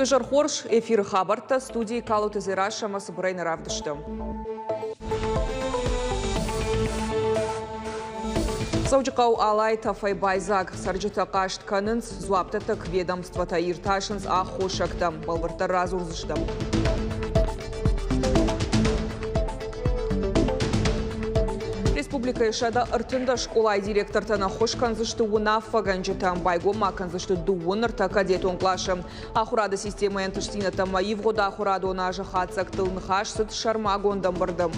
Пежар Хорш, эфир Хабарта, студии Калут из Ираша, Масабурейна Равдыштым. Саудикау Алай Тафай Байзак, Сарджита Кашт Канынс, Зуаптатак ведомствата Ирташинс Ахошактам, Балварта Разурзыштам. Республика Ишада ыртында школай директортана хош канзышты унафа ганжетам байгома канзышты дуунырта кадет онклашым. Ахурада система ентыштина тама ивгода ахурада она жахатсак тылнхаш сыт шарма гондам бардым.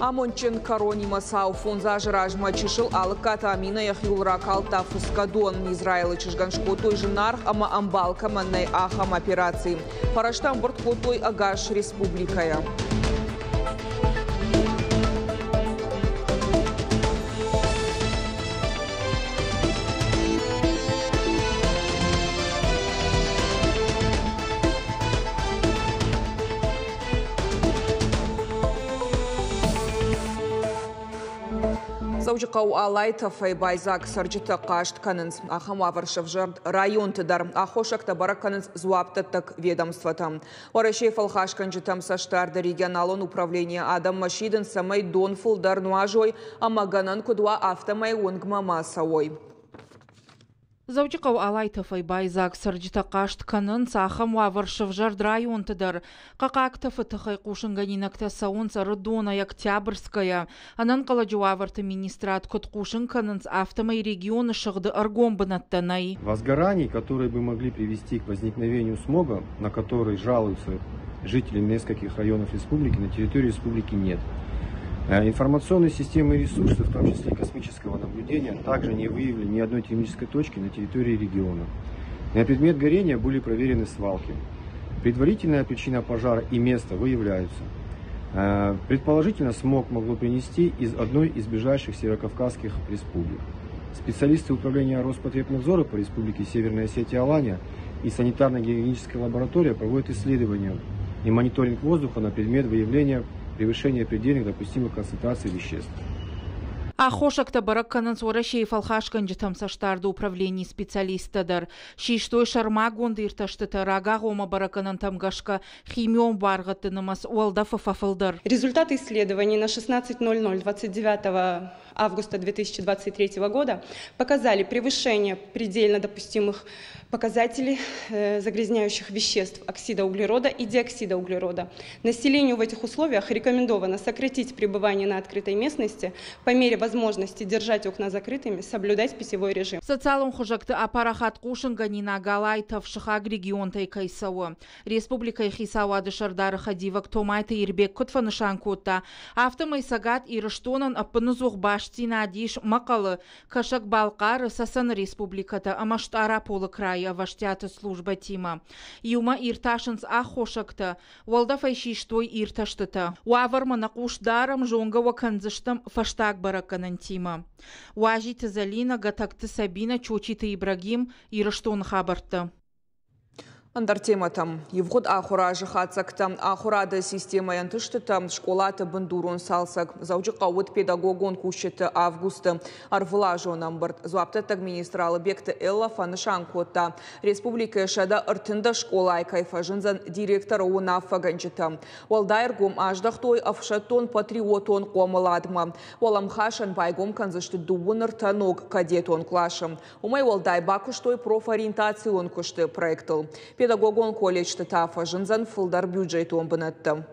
Амончин Каронима Сауфон зажражма чешил алката амина яхюлра калта фускадон Израиля чешганшко той женарх ама амбалка маннай ахам операции. Параштам бортко той агаш республикая. Саудикау Алай Тафай Байзак Сарджита Кашт Канынс Ахамавар Шавжард район Тыдар Ахошакта Бараканынс Зуаптатак ведомствата. Орашей Фалхаш Канджитам Саштарда регионалон управления Адам Машиден Самай Донфул Дарнуажой Амаганан Кудуа Автомай Унгма Масауой. Заучикау Алай Тафай Байзак Сарджита Кашт Канынс Ахамавар Шавжард район Тыдар Какакта Фатахай Кушанганинакта Саунца Родона Октябрьская Анан Каладжуаварта министрат Коткушин Канынс Автомай региона Шагды Аргомбанаттанай. Возгораний, которые бы могли привести к возникновению смога, на который жалуются жители нескольких районов республики, на территории республики нет. Информационные системы и ресурсы, в том числе космического наблюдения, также не выявили ни одной термической точки на территории региона. На предмет горения были проверены свалки. Предварительная причина пожара и место выявляются. Предположительно, смог могло принести из одной из ближайших северокавказских республик. Специалисты управления Роспотребнадзора по республике Северная Осетия-Алания и санитарно-гигиеническая лаборатория проводят исследования и мониторинг воздуха на предмет выявления превышение предельных допустимых концентраций веществ. Ахошакта Бараканынс Орашей Фалхаш Канджитам Саштарда управление специалистадар. Шиштой Шармагонда Ирташтата Рагагома Бараканан Тамгашка Химион Баргатынамас Уалдафа Фафалдар. Результаты исследований на 16:00 29 августа 2023 года показали превышение предельно допустимых показателей загрязняющих веществ оксида углерода и диоксида углерода. Населению в этих условиях рекомендовано сократить пребывание на открытой местности, по мере возможности держать окна закрытыми, соблюдать питьевой режим. Социалом хужакты апарахат Кушанганина Галайтов Шахаг регион Тайкайсауа. Республика Хисауады Шардары Хадивак Томайта Ирбек Котфанышанкота. Автомай Сагат и Раштонан Апанузух Баштина Адиш Макалы Кашак Балкар Сасан Республиката Амаштара Пола края Ваштята служба Тима. Юма Ирташинс Ахошакта Уалдафайши Штой Ирташтата. Уаварма Накушдарам Жонгава Канзыштам Фаштаг Бараканантима. Уажита Залина Гатакты Сабина Чочита Ибрагим и Раштон Хабарта. Андартематам. Евгод ахура жахацактам ахурада система янтыштытам школата бандурон салсак. Заучика вот педагогон кущета августа арвлажонам барт. Зуаптатак министралы бекта Элла Фанышанкота. Республика Шада ыртында школай кайфажынзан директора унафа ганчетам. Уалдайргом аждахтой афшатон патриотон комаладма. Уаламхашан байгом канзышты дубуныр таног кадетон клашам. Умай уалдай бакуштой профориентацион кушты проектл. Педагогон колледж Татафа Жинзан Фулдар бюджет Омбанатта.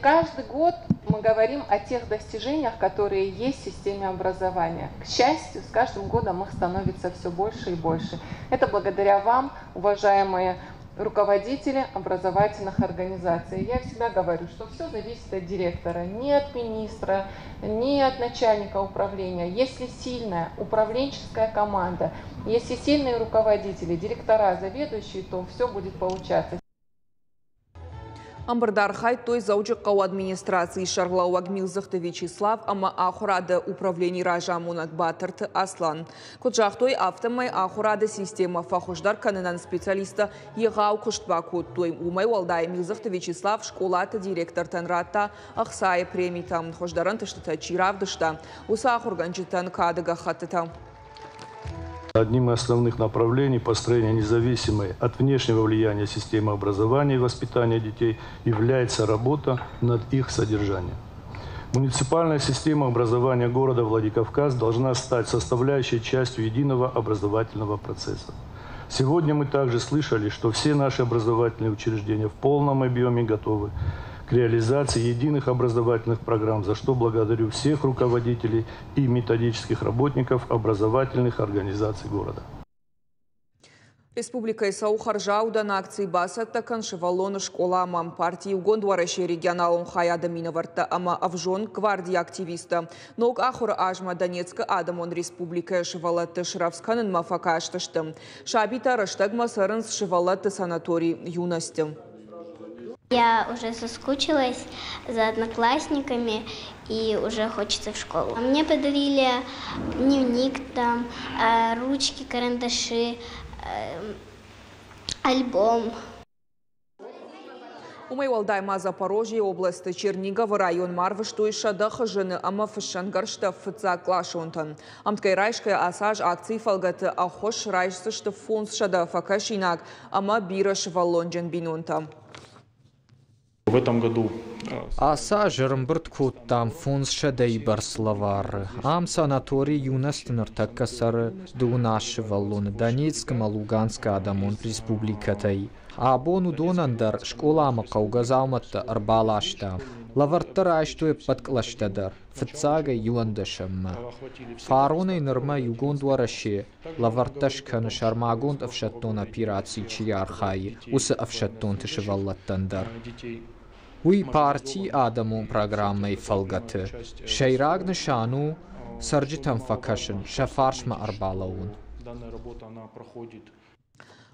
Каждый год мы говорим о тех достижениях, которые есть в системе образования. К счастью, с каждым годом их становится все больше и больше. Это благодаря вам, уважаемые руководители образовательных организаций. Я всегда говорю, что все зависит от директора, не от министра, не от начальника управления. Если сильная управленческая команда, если сильные руководители, директора, заведующие, то все будет получаться. Амбардархай той заучыққау администрации шарлау Агмилзыхты Вячеслав, ама ахурады управление Ражамунак Батырты Аслан. Куджахтой автомай ахурады система фахуждар канынан специалиста егау куштбаку той умай уалдай Милзыхты Вячеслав школаты директор Танрата Ахсай премитам хождаран тыштыта чиравдышта. Уса ахурганчитан кадыга хаттыта. Одним из основных направлений построения независимой от внешнего влияния системы образования и воспитания детей является работа над их содержанием. Муниципальная система образования города Владикавказ должна стать составляющей частью единого образовательного процесса. Сегодня мы также слышали, что все наши образовательные учреждения в полном объеме готовы к реализации единых образовательных программ, за что благодарю всех руководителей и методических работников образовательных организаций города. Республика Исаухаржауда на акции басата каншевалона школа мам партии угондвараши регионалом хаяда миноварта ама авжон гвардия активиста. Ног ахура ажма Донецка адамон республика шевалата шравсканын мафакашташтым. Шабита раштагма сарынс шевалата санаторий юности. Я уже соскучилась за одноклассниками и уже хочется в школу. Мне подарили дневник, там, ручки, карандаши, альбом. Умай Валдайма Запорожье области Чернигов район Марвыштой шадах жены ама фшангаршта фца клашонтан. Амткай райшкая асаж акции фалгаты ахош райшсышты фонс шада факашинак ама бираш валонджен бинунта. В этом году Аса жырымбырт коттам фонс шадей барславары. Ам санаторий юнастыныр таккасары дунашы валлоны Донецком, Луганска адамон республикатай. Абону донандар школамы қауғазалматты арбалашта. Лаварттар аштой падклаштадар. Фыцага юандашамма. Фароной нырма югондвараши. Лавартташ каны шармагонд авшаттон операции чиярхай. Усы авшаттон тышеваллаттандар. Уй партии адамон программой фалгаты. Шейраг нышану сарджитам факашин. Шафаршма арбалаун. данная работа она проходит.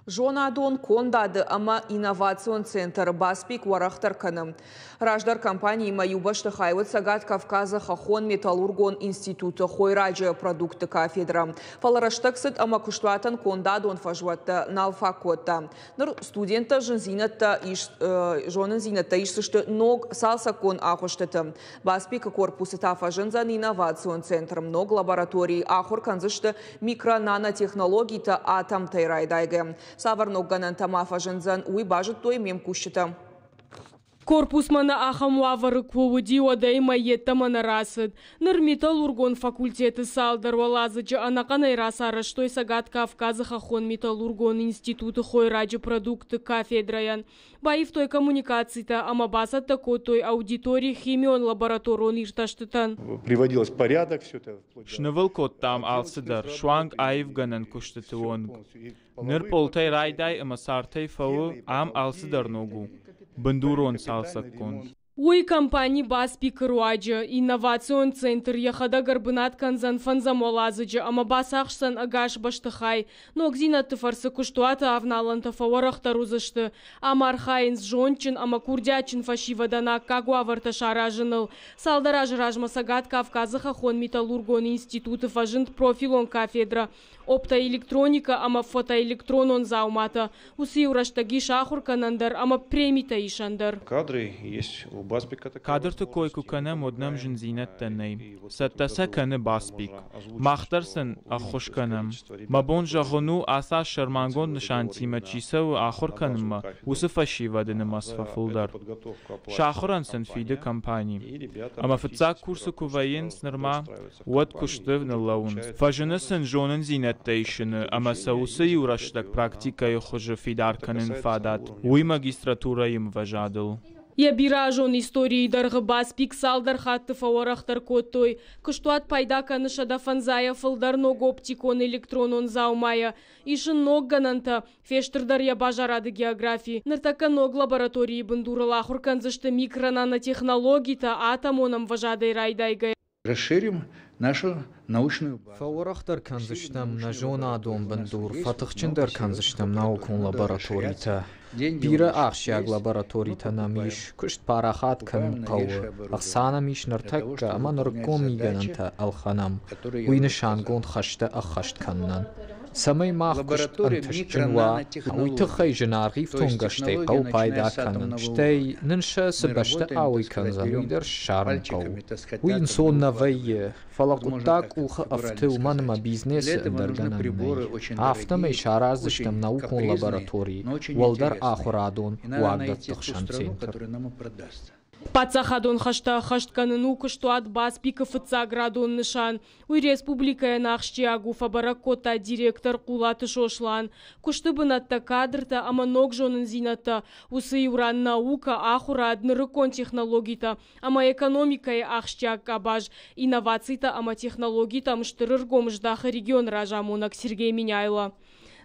Жонадон кондады ама инновацион центр Баспик варахтар каным. Раждар компании Маюбашты хайват сагат Кавказа хахон металлургон институты хойраджа продукты кафедра. Фалараштаксыт ама куштуатан кондадон фажватта налфакотта. Ныр студента жонын зинатта ишсышты ног салсакон ахуштыты. Баспик корпусы тафажынзан инновацион центр ног лаборатории ахур канзышты микро-нанотехнологий-та атом тайрайдайгэ. Саварнок ганан тамафа жынзан уй бажыт той мем кущыта. Корпус мана ахамуавары квоуди одайма етта мана расыд. Ныр металлургон факультеты салдар валазычы анаканай расары штой сагат Кавказы хахон металлургон институты хойраджы продукты кафедраян. Баив той коммуникаций-то амабасатта той аудитории химион лабораторон ирташтытан. Приводилось в порядок все это. Шнывыл коттам алсыдар, шуанг айв ганан куштытуонг. Ныр полтай райдай амасартай фау ам алсыдар ногу. Бандурон салсаккон. Уй компании Баспик Руаджа, инновацион центр яхада гарбынат канзан фанзамолазыджа, ама басахшсан агаш баштыхай, ногзина тыфарсы куштуата авналан тафаворахтарузышты, амар хайнс жончин, ама курдячин фашивадана кагуаварта шаражыныл, салдараж ражмасагат Кавказы хахон металлургон институты фажынт профилон кафедра, оптоэлектроника, ама фотоэлектронон заумата, усы ураштаги шахур канандар, ама премита ишандар. Кадры есть. Кадрты койку кана моднам жинзинат теней. Саттаса кана Баспик. Махтарсын ахуш канам. Мабон жагону аса шармангон ншантима чисау ахур канма. Усы фашивадыны масфафулдар. Шахурансın фиды компании. Ама фыцак курсы куваен снырма уат куштыв нылаун. Фажынысın жонын зинаттайшыны. Ама саусы юраштак практикай хужы фидарканын фадат. Уй магистратурайым важадыл. Я биражон истории даргы Баспик салдар хатты фаворахтар коттой. Кыштуат пайда канышада фанзая фылдар ног оптикон электронон заумая. Ишын ног гананта фештырдар я бажарады географии. Ныртака ног лаборатории бындуры лахур канзышты микронанотехнологий-та атомоном важадай райдайга. Расширим нашу научную базу. Фаурахтар канзыштам на жона дом бандур, фатыхчиндар канзыштам наукун лабораторита. Бира ахшяг лабораторита намиш, кушт парахат кан кавы. Ахсана миш нартакка, ама нарком мигананта алханам. Уйнышан гон хашта ахашт каннан. Самый мах кушт анташчинва, уйтахай жанаргиф тунгаштай кау пайда каннан. Штей нынша сабашта ауй канзан уйдер шарм кау. Уин сон навайе, фалакутак уха афтыл манма бизнес дарганан. Афтамай шаразыштам наукун лаборатории, Волдар Ахурадон, Уагдат Тахшан Центр. Пацахадон хашта хаштканын куштуат бас пикафыца градон нышан. Уй республикая нахщиагу фабаракота директор кулаты шошлан. Куштыбынатта кадрта аманок жонын зината. Усы уран наука ахура аднырыкон технологита. Ама экономикая ахщиаг кабаж. Инновацита ама технологита мштырыргом ждаха регион ражамонак Сергей Миняйла.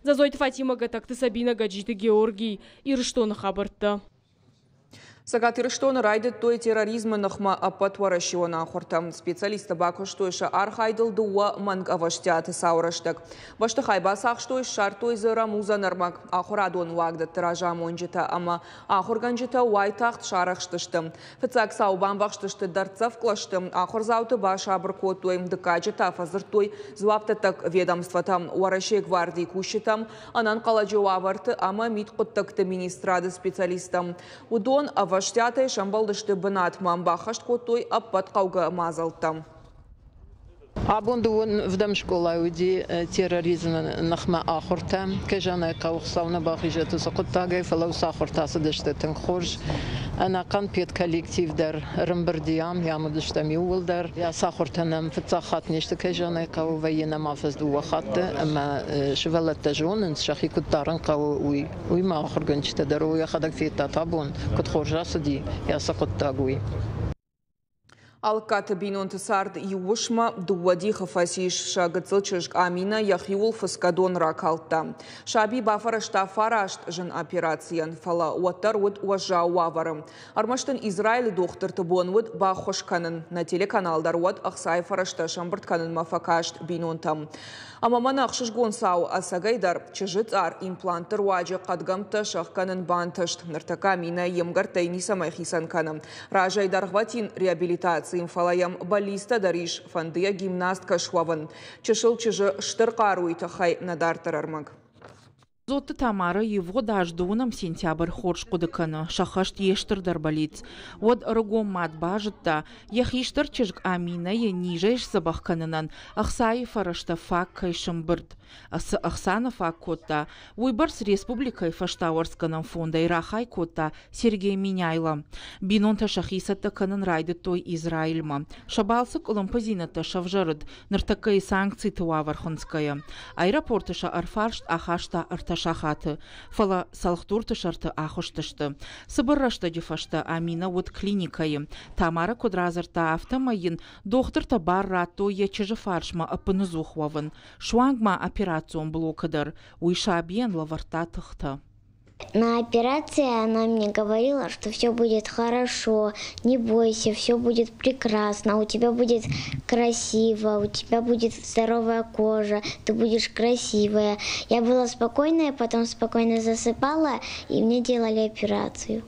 Зазойт Фатима Гатакты Сабина Гаджиты Георгий. Ирштон хабарта. Сагат Ирштон райдет той терроризма нахма апатваращиона ахортам. Специалисты бакуштойша архайдыл дуа манг аваштят саураштак. Баштахай басах штой шартой зыра муза нормак. Ахурадон вагдат тиража монжита, ама ахурганжита уайтахт шарахштыштым. Фицак саубан бахштышты дарцав клаштым. Ахурзауты баша абркотуй дыкаджита фазыртой зуаптатак ведомстватам. Уарашей гвардии кущитам. Анан каладжуаварты, ама миткоттакты министрады специалистам. Удон Ваштяты шамбалдышты бынат мамбахашт котой аппат кауга мазалтам. Абундуун в школа уди терроризм нахма ахурта, кежана каухсауна бахижету сакуттагай фалау сахуртасы дыштетен хорж. Она канпет коллектив дар рымбырдиям, ямудыштами уылдар. Я сахуртанам фицахат нешты кежана кау военно мафаз дуахатты, ама шевелетта жонын шахи куттарын кау уй ма ахурганчта дару я хадак фетта табун, кут хоржасы ди, я сакуттагуй. Алката бинонты сард юушма дуади хафасиш шагацылчышк амина яхиул фаскадон ракалта. Шаби бафарашта фарашт жын операциян фала уаттар уд уажауаварым. Армаштын Израиль доктор табон уд бахошканын. На телеканалдар уд ахсай фарашта шамбыртканын мафакашт бинонтам. Амамана ахшышгон сау асагайдар чыжыцар имплантыр уаджы кадгамта шахканын бантышт. Ныртака мина емгартай нисамай хисанканым. Ражайдар хватин реабилитация фалаям баллиста дариш фандия гимнастка шваван. Чешыл чыжы штыркару итахай надартарармаг. Зотты Тамара его дождуном сентябрь хорш кудыканы, шахашт ештыр дарбалиц. Вот рыгом мат бажытта, яхиштыр чыжг амина е нижеш забахканынан, ахсаи фарашта фак кайшым бырд. Ахсана фак котта, уйбарс республикай фаштауарсканам фонда и рахай котта Сергей Миняйла. Бинонта шахисатта канын райды той Израильма. Шабалсык лампазината шавжарыд, ныртакай санкций туавархонская. Аэропортыша арфаршт ахашта шахаты, фала салхтурты шарты ахуштышты. Сыбыррашты дефашты амина вот клиникайы. Тамара кудразарта автомайын, дохтырта барра то ячыжы фаршма апынызухвавын. Шуангма операцион блокадар, уйша объен лаварта тыхта. На операции она мне говорила, что все будет хорошо, не бойся, все будет прекрасно, у тебя будет красиво, у тебя будет здоровая кожа, ты будешь красивая. Я была спокойная, потом спокойно засыпала, и мне делали операцию.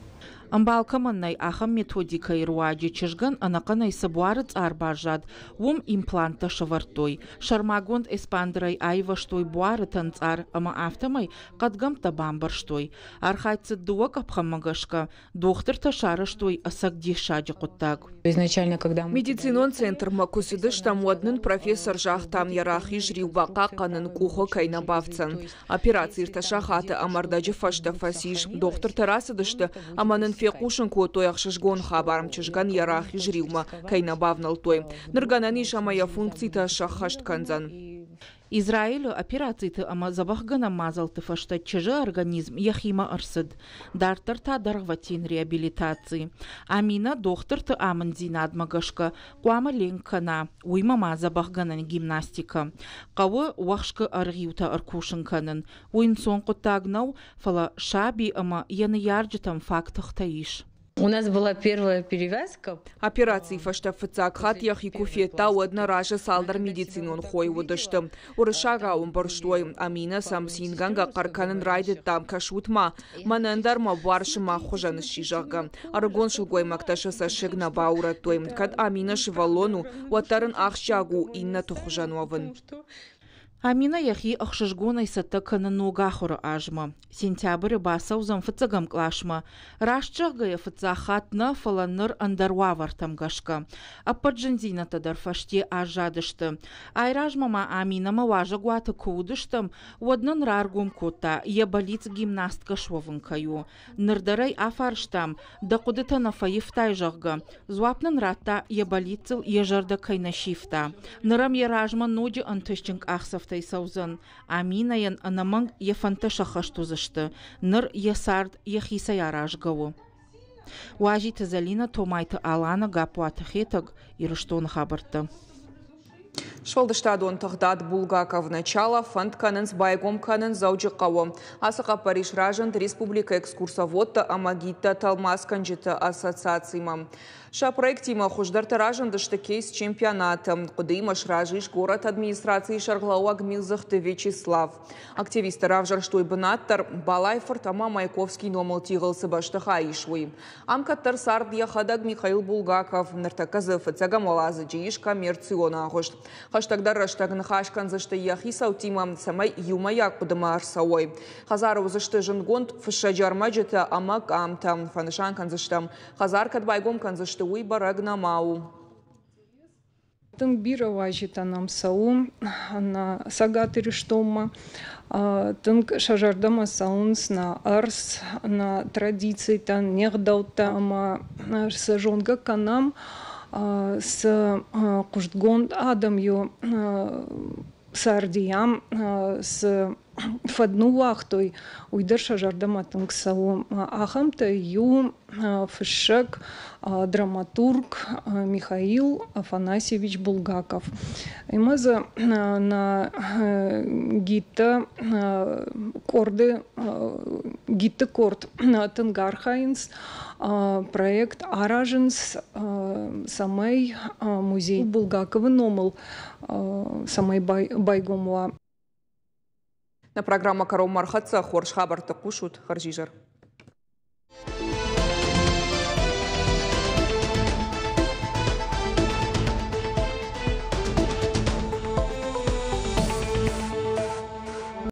Амбалкаманнай ахам методика ируаджи чыжган анаканай сабуарыц арбажад, ум импланта шавартой. Шармагонд эспандрай айваштой буарытан цар, ама автомай кадгамта бамбарштой. Архайцы дуак апхамагашка, доктор ташараштой асагдишаджи куттаг. Изначально, когда медицинон центр макусидыш там однын профессор жахтам ярахи жривбака канын кухо кайнабавцан. Операции ташахаты амардаджи фашта фасиш, доктор тарасыдышты аманын фекушын котой ахшышгон хабарым чыжган ярахи жривма кайнабавнал той. Нырганани шамая функцита шахашт канзан. Израиль операцийты ама забахгана мазалты фашта чыжы организм яхима арсыд. Дартарта даргватин реабилитации. Амина докторты амын зинадмагашка. Куама ленкана. Уймама забахганан гимнастика. Кавы уахшкы аргиута аркушынканын. Уйн сон кутагнау фала шаби ама яны ярджитам фактах таиш. У нас была первая перевязка. Операции фаштафыцак хат яхи куфета одна ража салдар медицинон хой удышты. Урышага умбарштой амина сам синганга карканын райды там кашутма. Манандарма баршыма хожаны шижага. Аргон шылгой макташаса шигна баура той. Кад амина шивалону ватарын ахшагу инна тухужановын. Амина яхи ахшыжгона исатта каны ногахора ажма. Сентябрь басаузан фыцагам клашма. Рашчагая фыцахатна фаланыр андарвавартам гашка. Ападжанзина тадар фаште ажадышты. Айражмама аминама важа гуата кудыштым. Воднын раргум кота. Ебалиц гимнастка швовынкаю. Нырдарай афарштам. Да кудыта нафаифтай жагга. Зуапнын ратта ебалицыл ежарда кайнашифта. Нырам яражма ноджи антышчынг ахсав Саузан аминаен анаманг ефанташа хаштузышты. Ныр есард ехиса яражгаву. Важи тазалина томайты алана гапуаты хетаг ирыштон хабарты. Швалдыштадон тăхдат Булгаков начало фонд канынс байгом канын заучыққауы. Асыға Париж ражент республика экскурсоводта амагитта талмас канжеті ассоциацияма. Ша проектима хуждарты ражындышты кейс чемпионаты. Құдымаш ражиш город администрации шарглауаг милзыхты Вячеслав. Активисты равжарштой бынаттар Балайфорт ама Майковский номыл тиғылсы баштыға ишуй. Амкаттар сард яхадаг Михаил Булгаков ныртаказы фыцагам олазы жииш коммерциона ағышт. Хаштагдар раштагын хашкан зышты яхи саутима самай юмаяк будыма арсауой. Хазар узышты жынгонд фыша жарма жыты амак амтам фанышан канзыштам. Хазар кадбайгом канзышты уй барагна мау. Тын бирова житанам сау на сагатыры штома. Тын шажардама саунс на арс, на традиции тан нехдаута ама сажонга канам с куштгонд адам ю сардиям с фадну вахтой уйдер шажардама тынк сау ахамта ю фышек драматург Михаил Афанасьевич Булгаков. И мы на гита корды гита корд Тенгархайнс проект Араженс самый музей Булгакова номал самый байгомла. На программа Каром Мархатса Хорш Хабарта Кушут Харжижар.